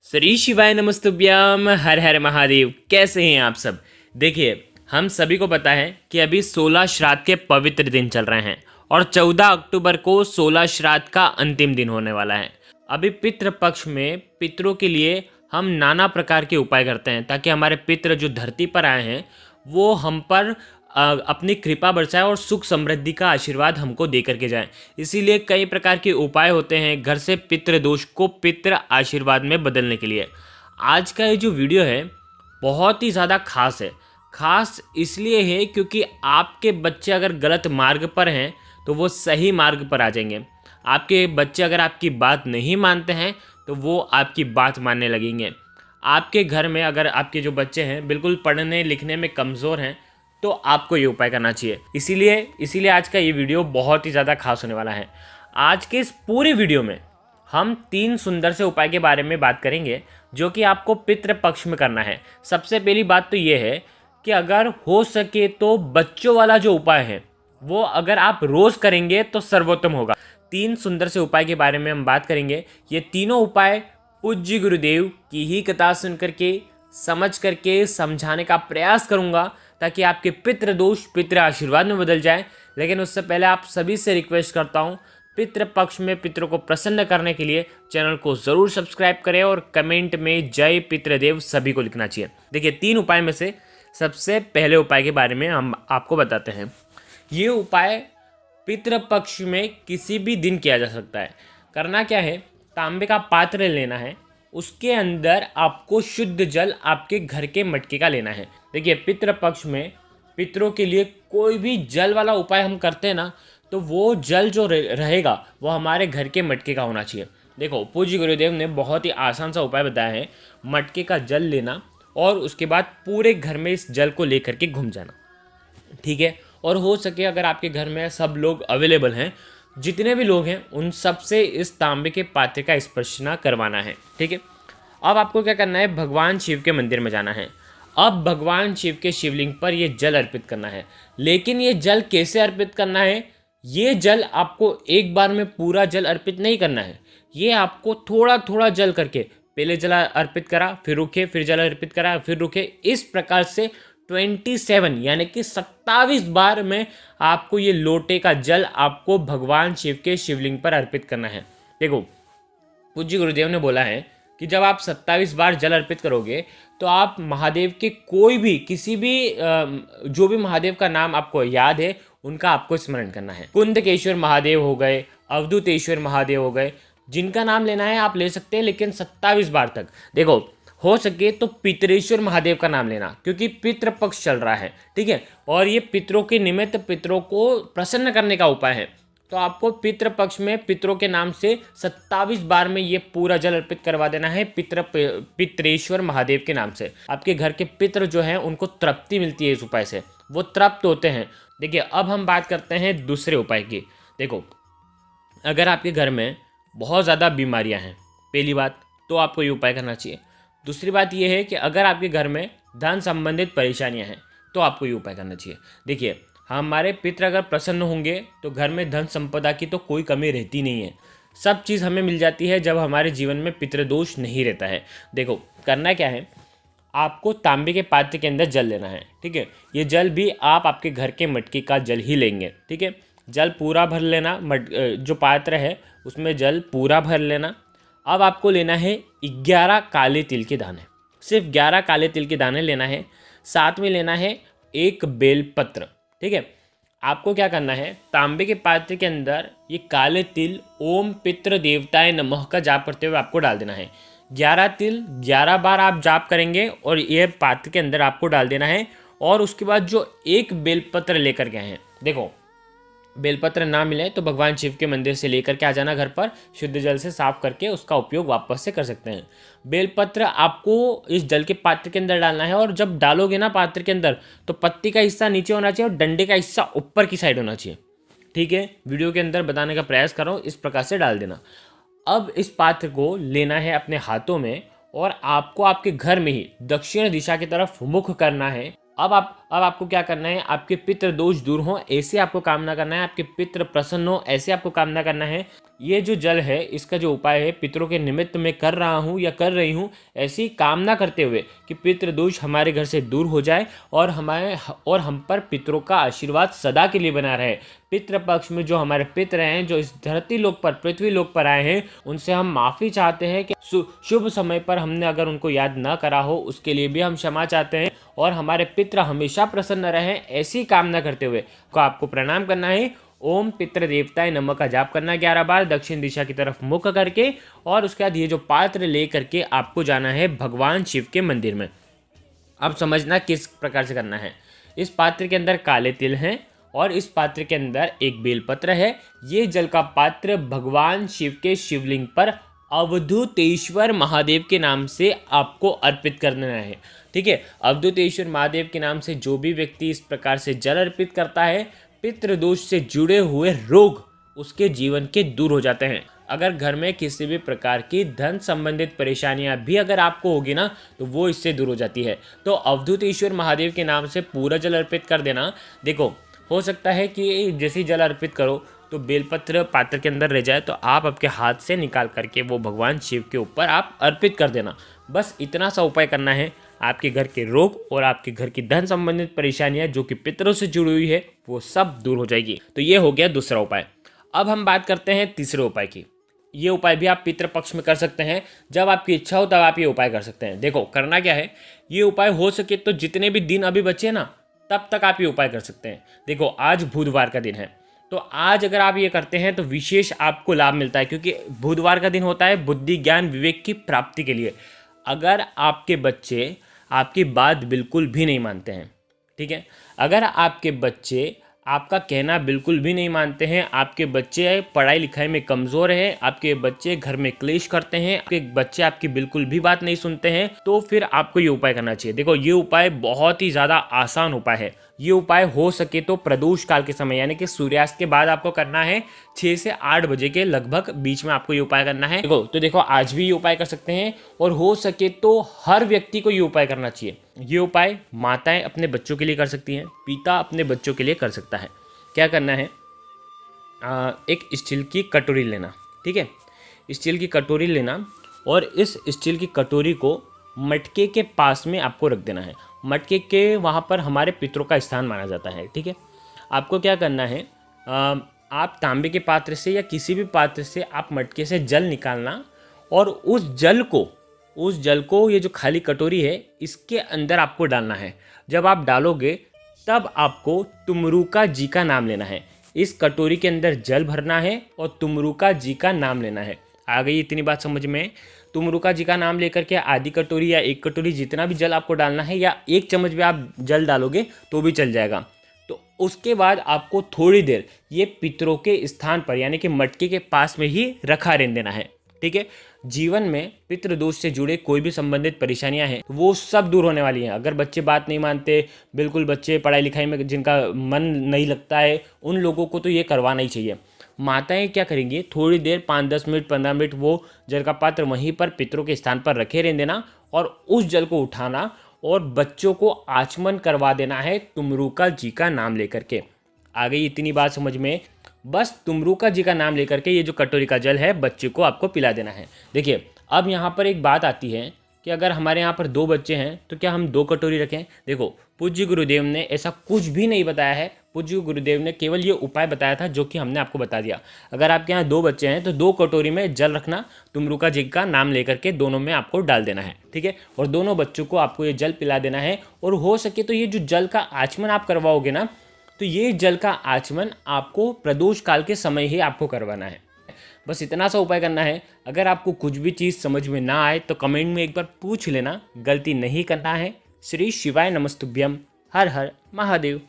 श्री शिवाय नमस्तुभ्यम। हर हर महादेव। कैसे हैं आप सब। देखिए, हम सभी को पता है कि अभी 16 श्राद्ध के पवित्र दिन चल रहे हैं और 14 अक्टूबर को 16 श्राद्ध का अंतिम दिन होने वाला है। अभी पितृ पक्ष में पितरों के लिए हम नाना प्रकार के उपाय करते हैं ताकि हमारे पितृ जो धरती पर आए हैं वो हम पर अपनी कृपा बरसाए और सुख समृद्धि का आशीर्वाद हमको दे करके जाएं। इसीलिए कई प्रकार के उपाय होते हैं घर से पितृ दोष को पितृ आशीर्वाद में बदलने के लिए। आज का ये जो वीडियो है बहुत ही ज़्यादा खास है। खास इसलिए है क्योंकि आपके बच्चे अगर गलत मार्ग पर हैं तो वो सही मार्ग पर आ जाएंगे। आपके बच्चे अगर आपकी बात नहीं मानते हैं तो वो आपकी बात मानने लगेंगे। आपके घर में अगर आपके जो बच्चे हैं बिल्कुल पढ़ने लिखने में कमज़ोर हैं तो आपको ये उपाय करना चाहिए। इसीलिए आज का ये वीडियो बहुत ही ज़्यादा खास होने वाला है। आज के इस पूरे वीडियो में हम 3 सुंदर से उपाय के बारे में बात करेंगे जो कि आपको पितृ पक्ष में करना है। सबसे पहली बात तो ये है कि अगर हो सके तो बच्चों वाला जो उपाय है वो अगर आप रोज़ करेंगे तो सर्वोत्तम होगा। 3 सुंदर से उपाय के बारे में हम बात करेंगे। ये तीनों उपाय पूज्य गुरुदेव की ही कथा सुन करके समझ करके समझाने का प्रयास करूँगा ताकि आपके पितृ दोष पितृ आशीर्वाद में बदल जाए। लेकिन उससे पहले आप सभी से रिक्वेस्ट करता हूँ, पितृ पक्ष में पितरों को प्रसन्न करने के लिए चैनल को ज़रूर सब्सक्राइब करें और कमेंट में जय पितृदेव सभी को लिखना चाहिए। देखिए, 3 उपाय में से सबसे पहले उपाय के बारे में हम आपको बताते हैं। ये उपाय पितृ पक्ष में किसी भी दिन किया जा सकता है। करना क्या है, तांबे का पात्र लेना है, उसके अंदर आपको शुद्ध जल आपके घर के मटके का लेना है। देखिए, पितृ पक्ष में पितरों के लिए कोई भी जल वाला उपाय हम करते हैं ना तो वो जल जो रहेगा वो हमारे घर के मटके का होना चाहिए। देखो, पूज्य गुरुदेव ने बहुत ही आसान सा उपाय बताया है। मटके का जल लेना और उसके बाद पूरे घर में इस जल को लेकर के घूम जाना, ठीक है। और हो सके अगर आपके घर में सब लोग अवेलेबल हैं, जितने भी लोग हैं उन सब से इस तांबे के पात्र का स्पर्शना करवाना है, ठीक है। अब आपको क्या करना है, भगवान शिव के मंदिर में जाना है। अब भगवान शिव के शिवलिंग पर ये जल अर्पित करना है। लेकिन ये जल कैसे अर्पित करना है, ये जल आपको एक बार में पूरा जल अर्पित नहीं करना है। ये आपको थोड़ा थोड़ा जल करके पहले जल अर्पित करा, फिर रुके, फिर जल अर्पित करा, फिर रुके, इस प्रकार से 27 यानी कि 27 बार में आपको ये लोटे का जल आपको भगवान शिव के शिवलिंग पर अर्पित करना है। देखो, पूज्य गुरुदेव ने बोला है कि जब आप 27 बार जल अर्पित करोगे तो आप महादेव के कोई भी किसी भी जो भी महादेव का नाम आपको याद है उनका आपको स्मरण करना है। कुंदकेश्वर महादेव हो गए, अवधूतेश्वर महादेव हो गए, जिनका नाम लेना है आप ले सकते हैं, लेकिन 27 बार तक। देखो, हो सके तो पितरेश्वर महादेव का नाम लेना क्योंकि पितृ पक्ष चल रहा है, ठीक है। और ये पितरों के निमित्त पितरों को प्रसन्न करने का उपाय है। तो आपको पितृ पक्ष में पितरों के नाम से 27 बार में ये पूरा जल अर्पित करवा देना है पितरेश्वर महादेव के नाम से। आपके घर के पितृ जो हैं उनको तृप्ति मिलती है इस उपाय से, वो तृप्त होते हैं। देखिए, अब हम बात करते हैं दूसरे उपाय की। देखो, अगर आपके घर में बहुत ज़्यादा बीमारियां हैं, पहली बात तो आपको ये उपाय करना चाहिए। दूसरी बात ये है कि अगर आपके घर में धन संबंधित परेशानियां हैं तो आपको ये उपाय करना चाहिए। देखिए, हमारे पितृ अगर प्रसन्न होंगे तो घर में धन संपदा की तो कोई कमी रहती नहीं है। सब चीज़ हमें मिल जाती है जब हमारे जीवन में पितृदोष नहीं रहता है। देखो, करना क्या है, आपको तांबे के पात्र के अंदर जल लेना है, ठीक है। ये जल भी आप आपके घर के मटके का जल ही लेंगे, ठीक है। जल पूरा भर लेना, जो पात्र है उसमें जल पूरा भर लेना। अब आपको लेना है 11 काले तिल के दाने, सिर्फ 11 काले तिल के दाने लेना है। साथ में लेना है एक बेलपत्र, ठीक है। आपको क्या करना है, तांबे के पात्र के अंदर ये काले तिल ओम पितृ देवताय नमः का जाप करते हुए आपको डाल देना है। 11 तिल 11 बार आप जाप करेंगे और ये पात्र के अंदर आपको डाल देना है। और उसके बाद जो एक बेलपत्र लेकर गए हैं, देखो, बेलपत्र ना मिले तो भगवान शिव के मंदिर से लेकर के आ जाना घर पर, शुद्ध जल से साफ करके उसका उपयोग वापस से कर सकते हैं। बेलपत्र आपको इस जल के पात्र के अंदर डालना है और जब डालोगे ना पात्र के अंदर तो पत्ती का हिस्सा नीचे होना चाहिए और डंडे का हिस्सा ऊपर की साइड होना चाहिए, ठीक है। वीडियो के अंदर बताने का प्रयास कर रहा हूँ, इस प्रकार से डाल देना। अब इस पात्र को लेना है अपने हाथों में और आपको आपके घर में ही दक्षिण दिशा की तरफ मुख करना है। अब आप अब आपको क्या करना है, आपके पितृ दोष दूर हो ऐसे आपको कामना करना है, आपके पितृ प्रसन्न हो ऐसे आपको कामना करना है। ये जो जल है इसका जो उपाय है पितरों के निमित्त मैं कर रहा हूँ या कर रही हूँ, ऐसी कामना करते हुए कि पितृ दोष हमारे घर से दूर हो जाए और हम पर पितरों का आशीर्वाद सदा के लिए बना रहे। पितृ पक्ष में जो हमारे पितर हैं, जो इस धरती लोक पर पृथ्वी लोक पर आए हैं, उनसे हम माफ़ी चाहते हैं कि शुभ समय पर हमने अगर उनको याद न करा हो, उसके लिए भी हम क्षमा चाहते हैं और हमारे पितृ हमेशा प्रसन्न रहें ऐसी कामना करते हुए को आपको प्रणाम करना है। ओम पितृ देवताय नमः का जाप करना 11 बार दक्षिण दिशा की तरफ मुख करके, और उसके बाद ये जो पात्र ले करके आपको जाना है भगवान शिव के मंदिर में। अब समझना किस प्रकार से करना है। इस पात्र के अंदर काले तिल हैं और इस पात्र के अंदर एक बेलपत्र है। ये जल का पात्र भगवान शिव के शिवलिंग पर अवधूतेश्वर महादेव के नाम से आपको अर्पित करना है। ठीक है, अवधूतेश्वर महादेव के नाम से जो भी व्यक्ति इस प्रकार से जल अर्पित करता है, पितृदोष से जुड़े हुए रोग उसके जीवन के दूर हो जाते हैं। अगर घर में किसी भी प्रकार की धन संबंधित परेशानियां भी अगर आपको होगी ना, तो वो इससे दूर हो जाती है। तो अवधूतेश्वर महादेव के नाम से पूरा जल अर्पित कर देना। देखो, हो सकता है कि जैसे ही जल अर्पित करो तो बेलपत्र पात्र के अंदर रह जाए, तो आप आपके हाथ से निकाल करके वो भगवान शिव के ऊपर आप अर्पित कर देना। बस इतना सा उपाय करना है, आपके घर के रोग और आपके घर की धन संबंधित परेशानियां जो कि पितरों से जुड़ी हुई है वो सब दूर हो जाएगी। तो ये हो गया दूसरा उपाय। अब हम बात करते हैं तीसरे उपाय की। ये उपाय भी आप पितृ पक्ष में कर सकते हैं, जब आपकी इच्छा हो तब आप ये उपाय कर सकते हैं। देखो, करना क्या है, ये उपाय हो सके तो जितने भी दिन अभी बचे ना, तब तक आप ये उपाय कर सकते हैं। देखो, आज बुधवार का दिन है, तो आज अगर आप ये करते हैं तो विशेष आपको लाभ मिलता है, क्योंकि बुधवार का दिन होता है बुद्धि ज्ञान विवेक की प्राप्ति के लिए। अगर आपके बच्चे आपकी बात बिल्कुल भी नहीं मानते हैं, ठीक है, अगर आपके बच्चे आपका कहना बिल्कुल भी नहीं मानते हैं, आपके बच्चे पढ़ाई लिखाई में कमज़ोर हैं, आपके बच्चे घर में क्लेश करते हैं, आपके बच्चे आपकी बिल्कुल भी बात नहीं सुनते हैं, तो फिर आपको ये उपाय करना चाहिए। देखो, ये उपाय बहुत ही ज़्यादा आसान उपाय है। ये उपाय हो सके तो प्रदोष काल के समय यानी कि सूर्यास्त के बाद आपको करना है। 6 से 8 बजे के लगभग बीच में आपको ये उपाय करना है। देखो आज भी ये उपाय कर सकते हैं, और हो सके तो हर व्यक्ति को ये उपाय करना चाहिए। ये उपाय माताएं अपने बच्चों के लिए कर सकती हैं, पिता अपने बच्चों के लिए कर सकता है। क्या करना है, एक स्टील की कटोरी लेना, ठीक है, स्टील की कटोरी लेना, और इस स्टील की कटोरी को मटके के पास में आपको रख देना है। मटके के वहाँ पर हमारे पितरों का स्थान माना जाता है, ठीक है। आपको क्या करना है, आप तांबे के पात्र से या किसी भी पात्र से आप मटके से जल निकालना, और उस जल को ये जो खाली कटोरी है इसके अंदर आपको डालना है। जब आप डालोगे तब आपको तुमरुका जी का नाम लेना है। इस कटोरी के अंदर जल भरना है और तुमरुका जी का नाम लेना है। आ गई इतनी बात समझ में? तुमरुका जी का नाम लेकर के आधी कटोरी या एक कटोरी जितना भी जल आपको डालना है, या 1 चम्मच भी आप जल डालोगे तो भी चल जाएगा। तो उसके बाद आपको थोड़ी देर ये पितरों के स्थान पर यानी कि मटके के पास में ही रखा रहने देना है, ठीक है। जीवन में पितृदोष से जुड़े कोई भी संबंधित परेशानियां हैं वो सब दूर होने वाली हैं। अगर बच्चे बात नहीं मानते, बिल्कुल बच्चे पढ़ाई लिखाई में जिनका मन नहीं लगता है, उन लोगों को तो ये करवाना ही चाहिए। माताएं क्या करेंगी, थोड़ी देर 5-10 मिनट 15 मिनट वो जल का पात्र वहीं पर पितरों के स्थान पर रखे रहने देना, और उस जल को उठाना और बच्चों को आचमन करवा देना है तुमरुका जी का नाम लेकर के। आ गई इतनी बात समझ में? बस तुमरुका जी का नाम लेकर के ये जो कटोरी का जल है बच्चे को आपको पिला देना है। देखिए, अब यहाँ पर एक बात आती है कि अगर हमारे यहाँ पर 2 बच्चे हैं तो क्या हम 2 कटोरी रखें? देखो, पूज्य गुरुदेव ने ऐसा कुछ भी नहीं बताया है। पूज्य गुरुदेव ने केवल ये उपाय बताया था जो कि हमने आपको बता दिया। अगर आपके यहाँ 2 बच्चे हैं तो 2 कटोरी में जल रखना, तुमरुका जी का नाम लेकर के दोनों में आपको डाल देना है, ठीक है। और दोनों बच्चों को आपको ये जल पिला देना है। और हो सके तो ये जो जल का आचमन आप करवाओगे ना, तो ये जल का आचमन आपको प्रदोष काल के समय ही आपको करवाना है। बस इतना सा उपाय करना है। अगर आपको कुछ भी चीज़ समझ में ना आए तो कमेंट में एक बार पूछ लेना, गलती नहीं करना है। श्री शिवाय नमस्तुभ्यम। हर हर महादेव।